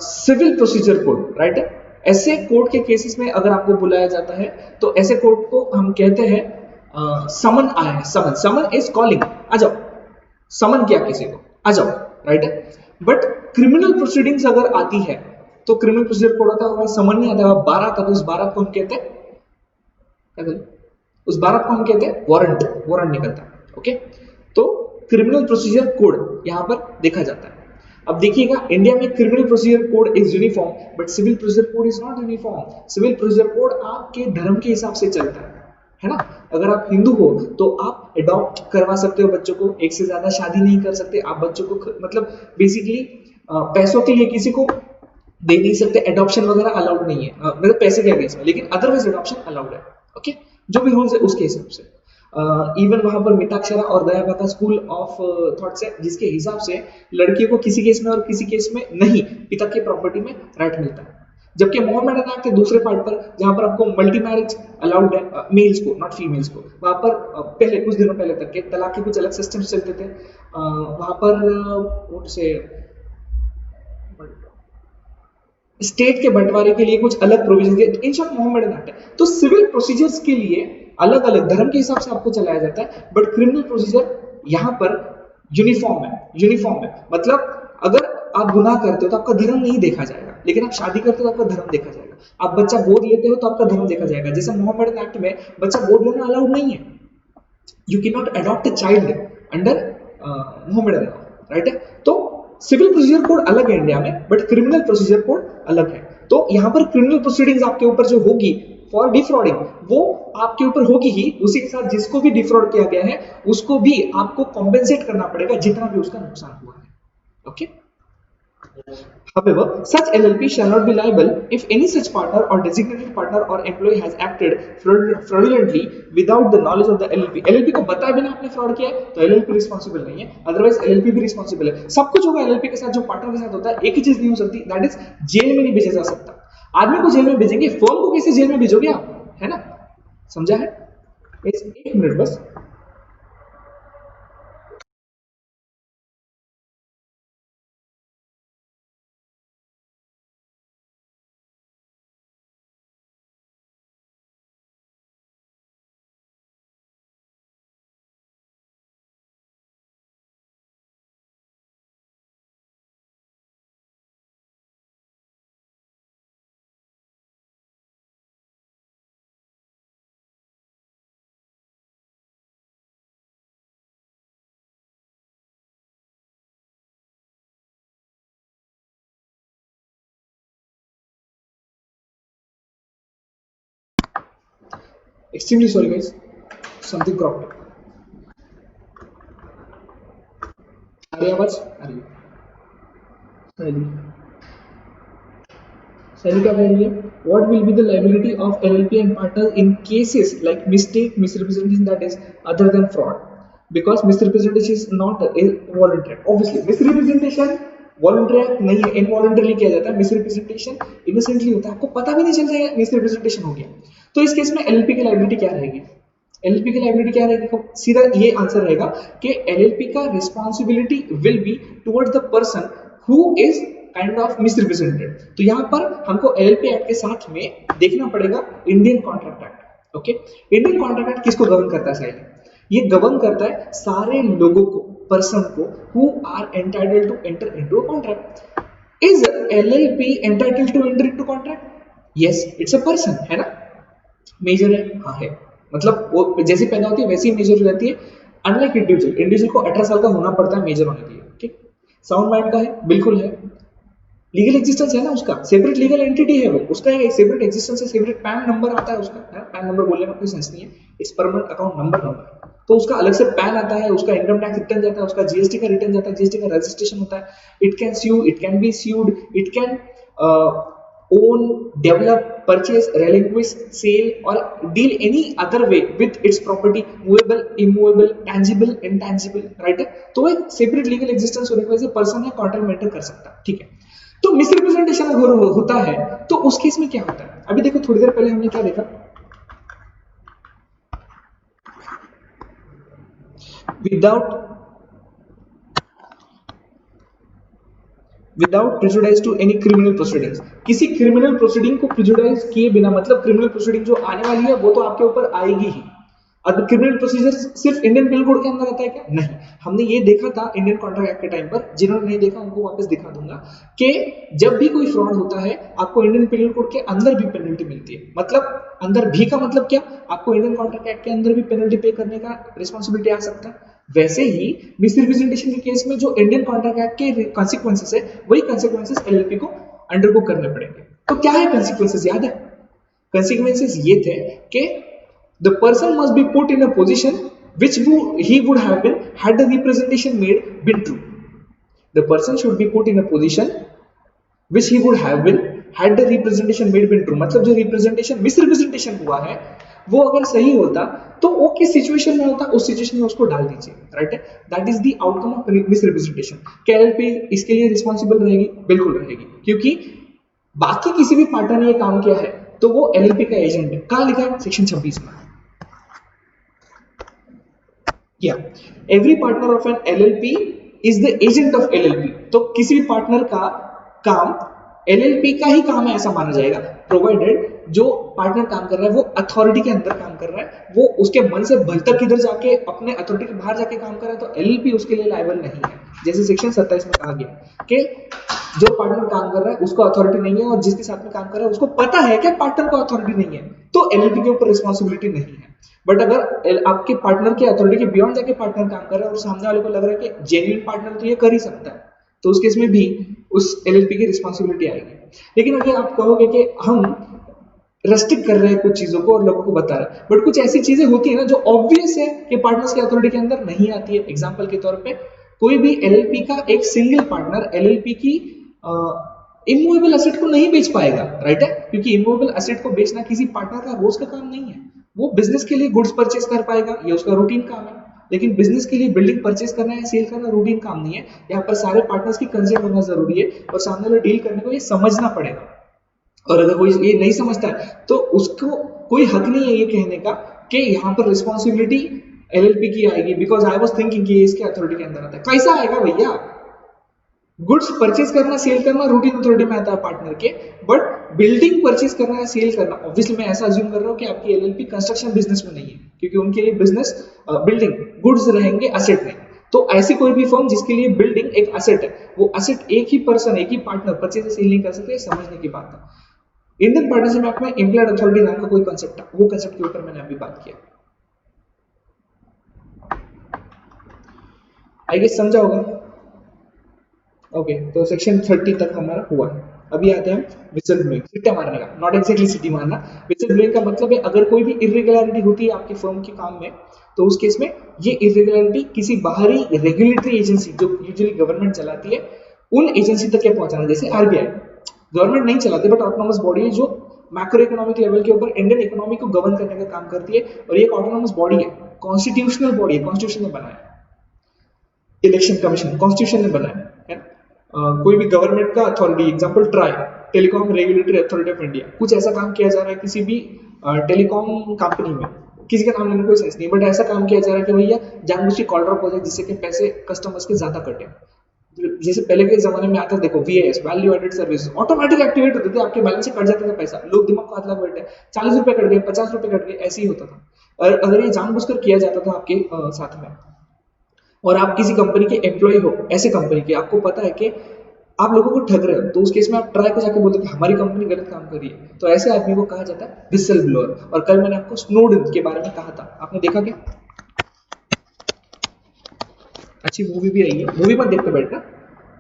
सिविल प्रोसीजर कोड, राइट. ऐसे कोर्ट के केसेस में अगर आपको बुलाया जाता है तो ऐसे कोर्ट को हम कहते हैं समन आया है. समन इज कॉलिंग, आ जाओ. समन किया किसी को, आ जाओ, राइट. बट क्रिमिनल प्रोसीडिंग्स अगर आती है तो क्रिमिनल प्रोसीजर कोड होता है, समन नहीं आता, बारात आता है. उस बारात को हम कहते हैं, उस बारात को हम कहते हैं वारंट. वारंट निकलता है. ओके, तो क्रिमिनल प्रोसीजर कोड यहां पर देखा जाता है. अब देखिएगा, इंडिया में criminal procedure code is uniform but civil procedure code is not uniform. Civil procedure code आपके धर्म के हिसाब से चलता है ना. अगर आप हिंदू हो तो आप अडॉप्ट करवा सकते हो बच्चों को, एक से ज्यादा शादी नहीं कर सकते आप बच्चों को, मतलब बेसिकली पैसों के लिए किसी को दे नहीं सकते, अडॉप्शन वगैरह अलाउड नहीं है, मतलब पैसे के अगेंस्ट में, लेकिन अदरवाइज अडॉप्शन अलाउड है. ओके, जो भी रूल्स है उसके हिसाब से. इवन वहां पर मिताक्षरा और दयावता स्कूल ऑफ थॉट्स है जिसके हिसाब से लड़कियों को किसी केस में और किसी केस में नहीं पिता की प्रॉपर्टी में राइट मिलता है. जबकि मोहम्मदन एक्ट के दूसरे पार्ट पर जहां पर आपको मल्टी मैरिज अलाउड है मेल्स को, नॉट फीमेल्स को, वहां पर पहले कुछ दिनों पहले तक के तलाक के कुछ अलग सिस्टम्स चलते थे. वहां पर से स्टेट के बंटवारे के लिए कुछ अलग प्रोविजन थे. इन शॉर्ट मोहम्मदन एक्ट है. तो सिविल प्रोसीजर्स के लिए अलग अलग धर्म के हिसाब से आपको चलाया जाता है, बट क्रिमिनल प्रोसीजर यहां पर यूनिफॉर्म है. यूनिफॉर्म है मतलब अगर आप गुनाह करते हो तो आपका धर्म नहीं देखा जाएगा, लेकिन आप शादी करते हो तो आपका धर्म देखा जाएगा. आप बच्चा गोद लेते हो तो आपका धर्म देखा जाएगा. जैसे मोहम्मदन एक्ट में बच्चा गोद लेना अलाउड नहीं है. You can not adopt a child under Mohammedan law, right. तो सिविल प्रोसीजर कोड अलग है इंडिया में, बट क्रिमिनल प्रोसीजर कोड अलग है. तो यहां पर क्रिमिनल प्रोसीडिंग्स आपके ऊपर जो होगी फॉर डिफ्रॉडिंग वो आपके ऊपर होगी ही, उसी के साथ जिसको भी डिफ्रॉड किया गया है उसको भी आपको कॉम्पेंसेट करना पड़ेगा जितना भी उसका नुकसान हुआ है. Okay. However, such LLP shall not be liable if any such partner or designated partner or employee has acted fraudulently without the knowledge of the LLP. LLP को बताए बिना आपने फ्रॉड किया है तो LLP रिस्पांसिबल नहीं है, अदरवाइज LLP भी रिस्पांसिबल है. सब कुछ होगा LLP के साथ, जो पार्टनर के साथ होता है. एक ही चीज नहीं हो सकती, दैट इज जेल में नहीं भेजा जा सकता. आदमी को जेल में भेजेंगे, फर्म को कैसे जेल में भेजोगे आप, है ना. समझा है? एक मिनट बस. Extremely sorry guys. Something cropped. आ रही आवाज? आ रही है। Sally क्या कह रही है? What will be the liability of LLP and partners in cases like mistake, misrepresentation that is other than fraud? Because misrepresentation is not a voluntary. Obviously, misrepresentation voluntary नहीं है, involuntarily किया जाता है. Misrepresentation innocently होता है, आपको पता भी नहीं चलता है misrepresentation हो गया. तो इस केस में LLP की liability क्या रहेगी? एलएलपी की लाइबिलिटी क्या रहेगी? सीधा ये आंसर रहेगा कि एलएलपी का responsibility will be toward the person who is kind of misrepresented. तो यहाँ पर हमको एलएलपी एक्ट के साथ में देखना पड़ेगा Indian contract act. Okay, Indian contract act किसको गवर्न करता है? साइड ये गवर्न करता है सारे लोगों को, पर्सन को who are entitled to enter into a contract. Is LLP entitled to enter into contract? Yes, it's a person, है ना? मेजर है? हाँ है। मतलब वो जैसी पैदा होती है वैसी ही मेजर हो जाती है। अनलाइक इंडिविजुअल, इंडिविजुअल को 18 साल का होना पड़ता है मेजर होने के लिए। ठीक, साउंड माइंड का है? बिल्कुल है। लीगल एग्जिस्टेंस है ना उसका, सेपरेट लीगल एंटिटी है वो, उसका एक सेपरेट एग्जिस्टेंस है, सेपरेट पैन नंबर आता है उसका, है? पैन नंबर बोलने में कोई सेंस नहीं है, इट्स परमानेंट अकाउंट नंबर। तो उसका अलग से पैन आता है, उसका इनकम टैक्स रिटर्न जाता है, उसका जीएसटी का रिटर्न जाता है, जीएसटी का रजिस्ट्रेशन होता है। It can sue, it can be sued, it can own, develop, purchase, relinquish, sale or deal any other way with its property, movable, immovable, tangible, intangible, right? तो एक सेपरेट लीगल एग्जिस्टेंस होने की वजह से पर्सन है कॉन्ट्रैक्ट मेंटेन कर सकता है। ठीक है, तो मिसरिप्रेजेंटेशन अगर होता है तो उस केस में क्या होता है? अभी देखो, थोड़ी देर पहले हमने क्या देखा, without prejudice to any criminal proceedings, किसी क्रिमिनल प्रोसीडिंग को प्रिजुडाइज किए बिना, मतलब क्रिमिनल प्रोसीडिंग जो आने वाली है वो तो आपके ऊपर आएगी ही। अब क्रिमिनल प्रोसीजर सिर्फ इंडियन पिनल कोड के अंदर आता है क्या? नहीं, हमने ये देखा था इंडियन कॉन्ट्रैक्ट एक्ट के टाइम पर, जिन्होंने नहीं देखा उनको वापस दिखा दूंगा कि जब भी कोई फ्रॉड होता है आपको इंडियन पिनल कोड के अंदर भी पेनल्टी मिलती है। मतलब अंदर भी का मतलब क्या? आपको इंडियन कॉन्ट्रैक्ट एक्ट के अंदर भी पेनल्टी पे करने का रिस्पॉन्सिबिलिटी आ सकता है। वैसे ही मिसरिप्रेजेंटेशन के केस में जो इंडियन कॉन्ट्रैक्ट एक्ट के कॉन्सिक्वेंसेस है, वही कॉन्सिक्वेंसेस एलएलपी को अंडरगो करने पड़ेंगे। तो क्या है कॉन्सिक्वेंसेस? याद है? कॉन्सिक्वेंसेस ये थे कि the person must be put in a position which he would have been had the representation made been true. The person should be put in a position which he would have been had the representation made been true. मतलब जो रिप्रेजेंटेशन मिसरिप्रेजेंटेशन हुआ है वो अगर सही होता तो वो किस सिचुएशन में होता, उस सिचुएशन में उसको डाल दीजिए, राइट है? That is the outcome of misrepresentation. क्या एलएलपी इसके लिए रिस्पॉन्सिबल रहेगी? बिल्कुल रहेगी, क्योंकि बाकी किसी भी पार्टनर ने ये काम किया है तो वो एलएलपी का एजेंट है। कहां लिखा है? सेक्शन 26 में। Every partner of an LLP is the agent of LLP. तो किसी भी पार्टनर का काम एलएलपी का ही काम है ऐसा माना जाएगा, प्रोवाइडेड जो पार्टनर काम कर रहा है वो अथॉरिटी के अंदर काम कर रहा है, वो उसके मन से भल तक किधर जाके अपने अथॉरिटी के बाहर जाके काम कर रहा है, तो एलएलपी उसके लिए लायबल नहीं है। जैसे सेक्शन 27 में कहा गया कि जो पार्टनर काम कर रहा है उसको अथॉरिटी नहीं है, और जिसके साथ में काम कर रहा है उसको पता है कि पार्टनर को अथॉरिटी नहीं है, तो एलएलपी के ऊपर रिस्पॉन्सिबिलिटी नहीं है। बट अगर आपके पार्टनर के अथॉरिटी के बियॉन्ड जाके पार्टनर काम कर रहा है और सामने वाले को लग रहा है कि जेन्युइन पार्टनर तो ये कर ही सकता है, तो उस केस में भी उस एलएलपी की रिस्पॉन्सिबिलिटी आएगी। लेकिन अगर आप कहोगे कि हम रेस्ट्रिक्ट कर रहे हैं कुछ चीजों को और लोगों को बता रहे हैं, बट कुछ ऐसी चीजें होती है ना जो ऑब्वियस है कि पार्टनर्स के अथॉरिटी के अंदर नहीं आती है। एग्जांपल के तौर पे कोई भी एलएलपी का एक सिंगल पार्टनर एलएलपी की इमूवेबल एसेट को नहीं बेच पाएगा, राइट है? क्योंकि इमूवेबल एसेट को बेचना किसी पार्टनर का रोज का काम नहीं है। वो बिजनेस के लिए गुड्स परचेस कर पाएगा, ये उसका रूटीन काम है, लेकिन बिजनेस के लिए बिल्डिंग परचेस करना या सेल करना रूटीन काम नहीं है। यहाँ पर सारे पार्टनर्स की कंसेंट होना जरूरी है और सामने वाले डील करने को ये समझना पड़ेगा। और अगर कोई ये नहीं समझता है तो उसको कोई हक नहीं है ये कहने का कि यहाँ पर रिस्पॉन्सिबिलिटी एलएलपी की आएगी, बिकॉज आई वाज थिंकिंग कि इसके अथॉरिटी के अंदर आता है। कैसा आएगा भैया? गुड्स परचेज करना सेल करना रूटीन अथॉरिटी में आता है पार्टनर के, बट बिल्डिंग परचेज करना या सेल करना, ऑब्वियसली मैं ऐसा अज्यूम कर रहा हूँ कि आपकी एलएलपी कंस्ट्रक्शन बिजनेस में नहीं है, क्योंकि उनके लिए बिजनेस बिल्डिंग गुड्स रहेंगे, एसेट नहीं। तो ऐसी कोई भी फर्म जिसके लिए बिल्डिंग एक एसेट है, वो एसेट एक ही पर्सन एक ही पार्टनर परचेज सेल नहीं कर सकते, समझने की बात है। इंडियन पार्टनरशिप एक्ट में एम्प्लॉयड अथॉरिटी नाम का कोई कंसेप्ट है, वो कंसेप्ट के ऊपर मैंने अभी बात किया। आई गेस समझा होगा। ओके, तो सेक्शन 30 तक हमारा हुआ है। अभी आते हैं विसल ब्लोइंग, सिट्टा मारने का, नॉट एक्जैक्टली सिटी मारना। विसल ब्लोइंग का मतलब है अगर कोई भी इरेगुलरिटी होती है आपके फर्म के काम में, तो उस केस में ये इरेगुलरिटी किसी बाहरी रेगुलेटरी एजेंसी जो यूजुअली गवर्नमेंट चलाती है उन एजेंसी तक क्या पहुंचाना। जैसे आरबीआई गवर्नमेंट नहीं चलाती बट ऑटोनोमस बॉडी है जो मैक्रो इकोनॉमिक लेवल के ऊपर इंडियन इकोनॉमी को गवर्न करने का काम करती है, और ये एक ऑटोनोमस बॉडी है, कॉन्स्टिट्यूशनल बॉडी है, कॉन्स्टिट्यूशन ने बनाया, इलेक्शन कमीशन कॉन्स्टिट्यूशन ने बनाया है। कोई भी गवर्नमेंट का authority, example try, telecom regulatory authority of India, कुछ ऐसा काम किया जा रहा है किसी भी टेलीकॉम कंपनी में, किसी का नाम लेने कोई सेंस नहीं, बट ऐसा काम किया जा रहा है कि भैया जानबूझ के कॉल ड्रॉप हो जाए जिससे कि पैसे कस्टमर्स के ज्यादा कटे। जैसे पहले के जमाने में आता, देखो VAS, value added service, automatic activate होते थे, आपके बैलेंस से कट जाता था पैसा, लोग दिमाग को हाथ लगा बैठे, 40 रुपए कट गए, 50 रुपए कट गए, ऐसे ही होता था। और अगर ये जानबूझकर किया जाता था आपके साथ में, और आप किसी कंपनी के एम्प्लॉय हो, ऐसे कंपनी के, आपको पता है कि आप लोगों को ठग रहे हो, तो उस केस में आप ट्राई को जाके बोलते कि हमारी कंपनी गलत काम कर रही है, तो ऐसे आदमी को कहा जाता है विसल ब्लोअर। और कल मैंने आपको स्नोडेन के बारे में कहा था, आपने देखा क्या? अच्छी मूवी भी आई है, मूवी मत देखते बैठना,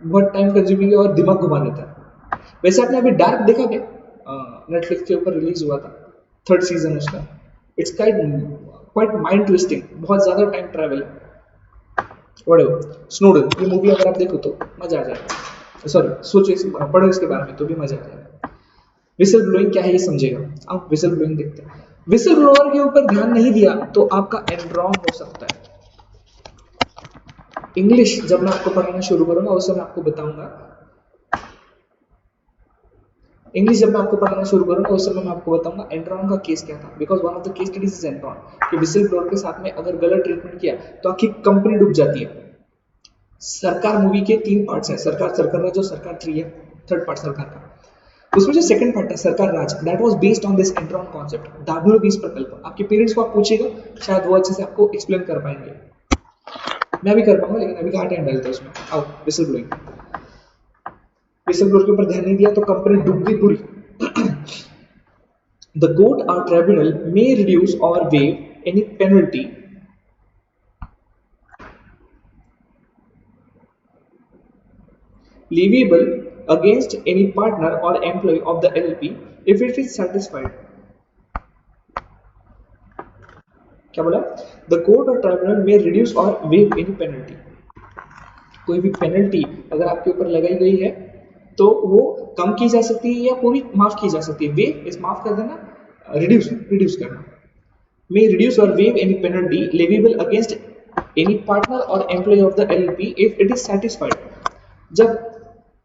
बहुत टाइम कंज्यूमिंग है और दिमाग घुमा देता है। वैसे आपने अभी डार्क देखा क्या? नेटफ्लिक्स के ऊपर रिलीज हुआ था, थर्ड सीजन उसका। इट्स क्वाइट माइंड ट्विस्टिंग, बहुत ज्यादा टाइम ट्रैवल है। स्नोडन, ये मूवी अगर आप देखो तो मजा आ जाएगा, सॉरी सोचो, पढ़ो इसके बारे में तो भी मजा आ जाएगा। विसल ब्लोइंग क्या है ये समझेगा। आप विसल ब्लोइंग देखते हैं, विसल ब्लोअर के ऊपर ध्यान नहीं दिया तो आपका एनरॉन हो सकता है। इंग्लिश जब मैं आपको पढ़ाना शुरू करूंगा उस समय आपको बताऊंगा, इंग्लिश जब मैं आपको पढ़ाना शुरू करूंगा उस समय मैं आपको बताऊंगा एनरॉन का केस क्या था, because one of the case studies is Enron, कि विसल ब्लोअर के साथ में अगर गलत ट्रीटमेंट किया तो आपकी कंपनी डूब जाती है। सरकार मूवी के 3 पार्ट्स हैं, सरकार सरकार जो सरकार 3 है, थर्ड पार्ट सरकार का, उसमें जो सेकंड पार्ट है Sarkar Raj, that was based on this एंट्रॉन कॉन्सेप्ट, WBS प्रकल्प। आपके पेरेंट्स को आप पूछिएगा, शायद वो अच्छे से आपको एक्सप्लेन कर पाएंगे, मैं भी कर पाऊंगा, लेकिन अभी कहाँ टाइम डालता है उसमें। आओ विसल ब्लोइंग, विसल ब्लोअर के ऊपर ध्यान नहीं दिया तो कंपनी डूब गई पूरी। द कोर्ट और ट्रिब्यूनल मे रिड्यूस और waive any penalty leviable against any partner or employee of the LLP if it is satisfied। क्या बोला? द कोर्ट और ट्राइब्यूनल में रिड्यूस और वेव एनी पेनल्टी, कोई भी पेनल्टी अगर आपके ऊपर लगाई गई है तो वो कम की जा सकती है या पूरी माफ की जा सकती है। वेव इस माफ कर देना, रिड्यूस रिड्यूस करना। मे रिड्यूस और waive any penalty leviable against any partner और employee of the LLP if it is satisfied. जब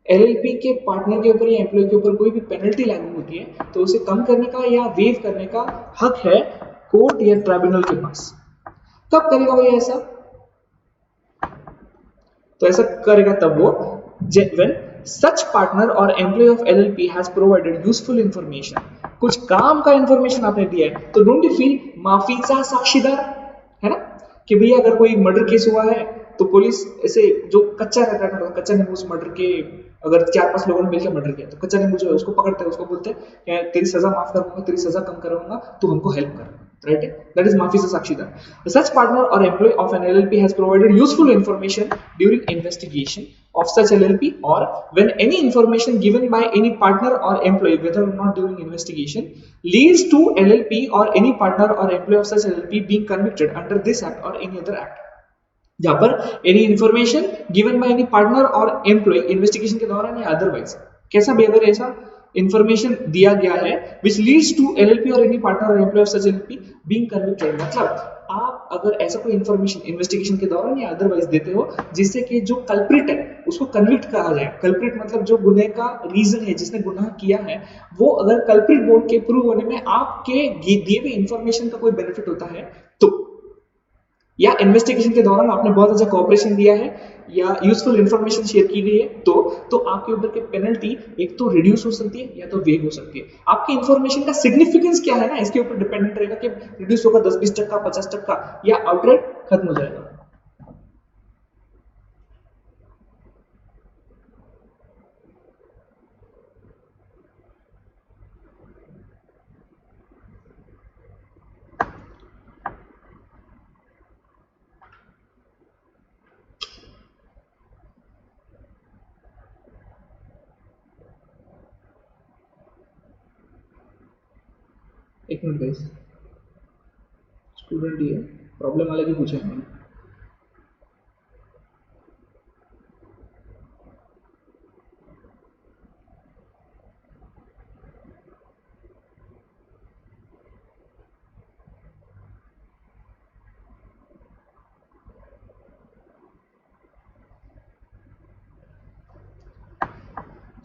LLP के पार्टनर के ऊपर या एम्प्लॉय के ऊपर कोई भी पेनल्टी लागू होती है तो उसे कम करने का या वेव करने का हक है कोर्ट या ट्राइब्यूनल के पास। कब करेगा वो ऐसा? तो ऐसा करेगा तब वो when such partner or employee of LLP has provided useful information, कुछ काम का इंफॉर्मेशन आपने दिया है तो डोंट यू फील माफीचा साक्षीदार, है ना? कि भैया अगर कोई मर्डर केस हुआ है तो पुलिस ऐसे जो कच्चा रहता है ना, कच्चा नींबू, उस मर्डर के अगर 4-5 लोगों ने मिलकर मर्डर किया तो कच्चा नींबू जो है उसको पकड़ते हैं, उसको बोलते हैं तेरी सजा माफ करूंगा, तेरी सजा कम करूंगा, तू हमको हेल्प कर, right? That is माफी से साक्षीदार। Such partner or employee of an LLP has provided useful information during investigation of such LLP or when any information given by any partner or employee, whether or not during investigation, leads to LLP or any partner or employee of such LLP being convicted under this act or any other act। जहां पर any information given by any partner और एम्प्लॉय इन्वेस्टिगेशन के दौरान या अदरवाइज कैसा भी अगर ऐसा इंफॉर्मेशन दिया गया है which leads to LLP or any partner और employee of such LLP being convicted, मतलब आप अगर ऐसा कोई इंफॉर्मेशन इन्वेस्टिगेशन के दौरान या अदरवाइज देते हो जिससे कि जो कल्प्रिट है उसको कन्विक्ट कहा जाए। कल्प्रिट मतलब जो गुनाह का रीजन है, जिसने गुनाह किया है, वो अगर कल्प्रिट बोल के प्रूव होने में आपके दिए हुए इंफॉर्मेशन का कोई बेनिफिट होता है तो, या इन्वेस्टिगेशन के दौरान आपने बहुत अच्छा कोऑपरेशन दिया है या यूजफुल इंफॉर्मेशन शेयर की गई है तो आपके ऊपर के पेनल्टी एक तो रिड्यूस हो सकती है या तो वेव हो सकती है। आपकी इंफॉर्मेशन का सिग्निफिकेंस क्या है ना, इसके ऊपर डिपेंडेंट रहेगा कि रिड्यूस होगा 10-20%, 50% या आउटराइट खत्म हो जाएगा। एक मिनट गाइस, स्टूडेंट ही है, प्रॉब्लम अलग ही पूछा है मैंने।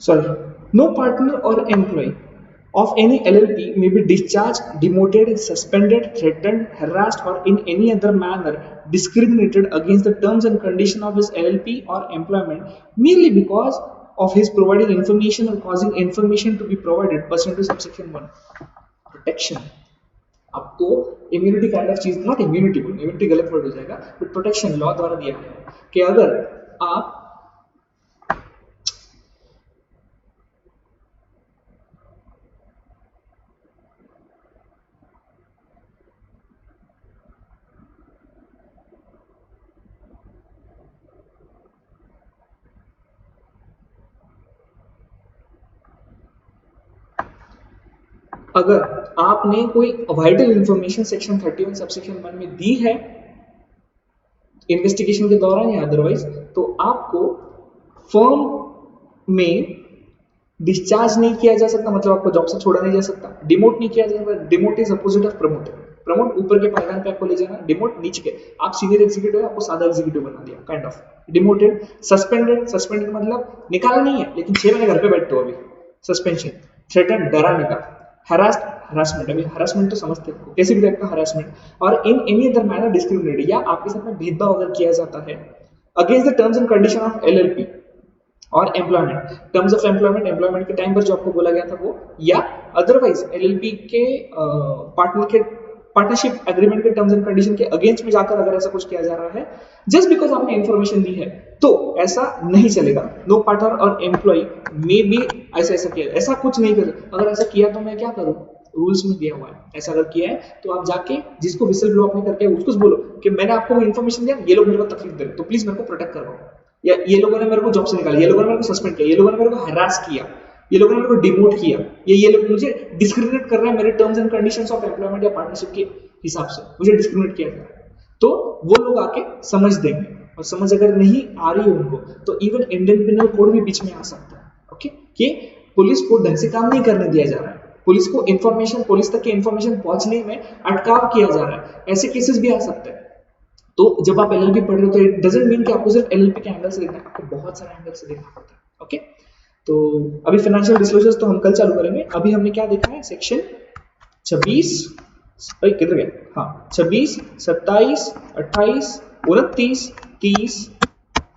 Sorry, no partner or employee of any LLP may be discharged, demoted, suspended, threatened, harassed, or in any other manner discriminated against the terms and conditions of his LLP or employment merely because of his providing information or causing information to be provided pursuant to subsection 1. Protection. आपको इम्यूनिटी काइंड ऑफ चीज, नॉट इम्यूनिटी, इम्यूनिटी गलत वर्ड हो जाएगा, बट प्रोटेक्शन लॉ द्वारा दिया है कि अगर आप अगर आपने कोई वाइटल इंफॉर्मेशन सेक्शन 31 सबसेक्शन 1 में दी है इन्वेस्टिगेशन के दौरान या अदरवाइज, तो आपको फर्म में डिस्चार्ज नहीं किया जा सकता, मतलब आपको जॉब से छोड़ा नहीं जा सकता, डिमोट नहीं किया जा सकता। Demote is opposite of promote. Promote ऊपर के पायदान पे आपको ले जाना, डिमोट नीचे के, आप सीनियर एग्जीक्यूटिव है, आपको सादा एग्जीक्यूटिव बना दिया, kind of demoted. Suspended, suspended मतलब निकाला नहीं है लेकिन 6 महीने घर पे बैठते हो अभी, सस्पेंशन। थ्रेटन, डराने का। हरास्ड, हरासमेंट, अभी हरासमेंट तो समझते हो कैसे भी टाइप का हरासमेंट। और in any other manner discriminated, या आपके साथ में भेदभाव अगर किया जाता है against the terms and condition of LLP और employment, terms of employment, employment के टाइम पर जो आपको बोला गया था वो, या अदरवाइज एलएलपी के पार्टनरशिप एग्रीमेंट के टर्म्स एंड कंडीशन के अगेंस्ट में जाकर अगर ऐसा कुछ किया जा रहा है जस्ट बिकॉज आपने इंफॉर्मेशन दी है, तो ऐसा नहीं चलेगा। नो पार्टनर और एम्प्लॉय में भी ऐसा किया, ऐसा कुछ नहीं कर, अगर ऐसा किया तो मैं क्या करूं, रूल्स में दिया हुआ है। ऐसा अगर किया है तो आप जाके जिसको विसल ब्लो आपने करके उसको बोलो कि मैंने आपको इन्फॉर्मेशन दिया, ये लोग मेरे को तकलीफ दे रहे, तो प्लीज मेरे को प्रोटेक्ट करवाओ, या ये लोगों ने मेरे को जॉब से निकाला, ये लोगों ने मेरे को सस्पेंड किया, ये लोगों ने मेरे को हरास किया, ये लोगों ने मेरे को डिमोट किया, ये लोग मुझे डिस्क्रिमिनेट कर रहे हैं मेरे terms and conditions of employment या पार्टनरशिप के हिसाब से, मुझे डिस्क्रिमिनेट किया जा रहा है, तो वो लोग आके समझ देंगे। और समझ अगर नहीं आ रही है उनको तो इवन इंडियन पिनल कोड भी बीच में आ सकता है, ओके, कि पुलिस को ढंग से काम नहीं करने दिया जा रहा है, पुलिस को इंफॉर्मेशन, पुलिस तक के इंफॉर्मेशन पहुंचने में अटकाव किया जा रहा है, ऐसे केसेस भी आ सकते हैं। तो जब आप एलएलपी पढ़ रहे हो तो इट डजंट मीन कि आपको सिर्फ एलएलपी के एंगल से देखना है, आपको बहुत सारे एंगल से देखना पड़ता है, ओके। तो अभी फाइनेंशियल डिस्क्लोजर्स तो हम कल चालू करेंगे, अभी हमने क्या देखा है, सेक्शन 26, किधर गया, हाँ 26, 27, 28, 29, 30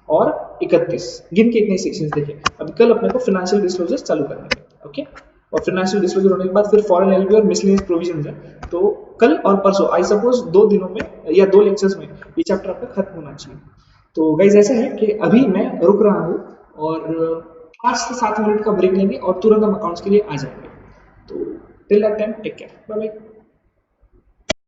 और 31, गिन के इतने सेक्शंस देखे। अभी कल अपने को फाइनेंशियल डिस्क्लोजर्स चालू करना है, ओके। और फाइनेंशियल डिस्क्लोजर होने के बाद फिर फॉरेन एलपी और मिसलेनियस प्रोविजंस है, तो कल और परसों आई सपोज 2 दिनों में या 2 लेक्चर्स में ये चैप्टर आपका खत्म होना चाहिए। तो गाइस ऐसा है कि अभी मैं रुक रहा हूँ और 5 से 7 मिनट का ब्रेक लेंगे और तुरंत हम अकाउंट्स के लिए आ जाएंगे। तो till that time take care, bye bye.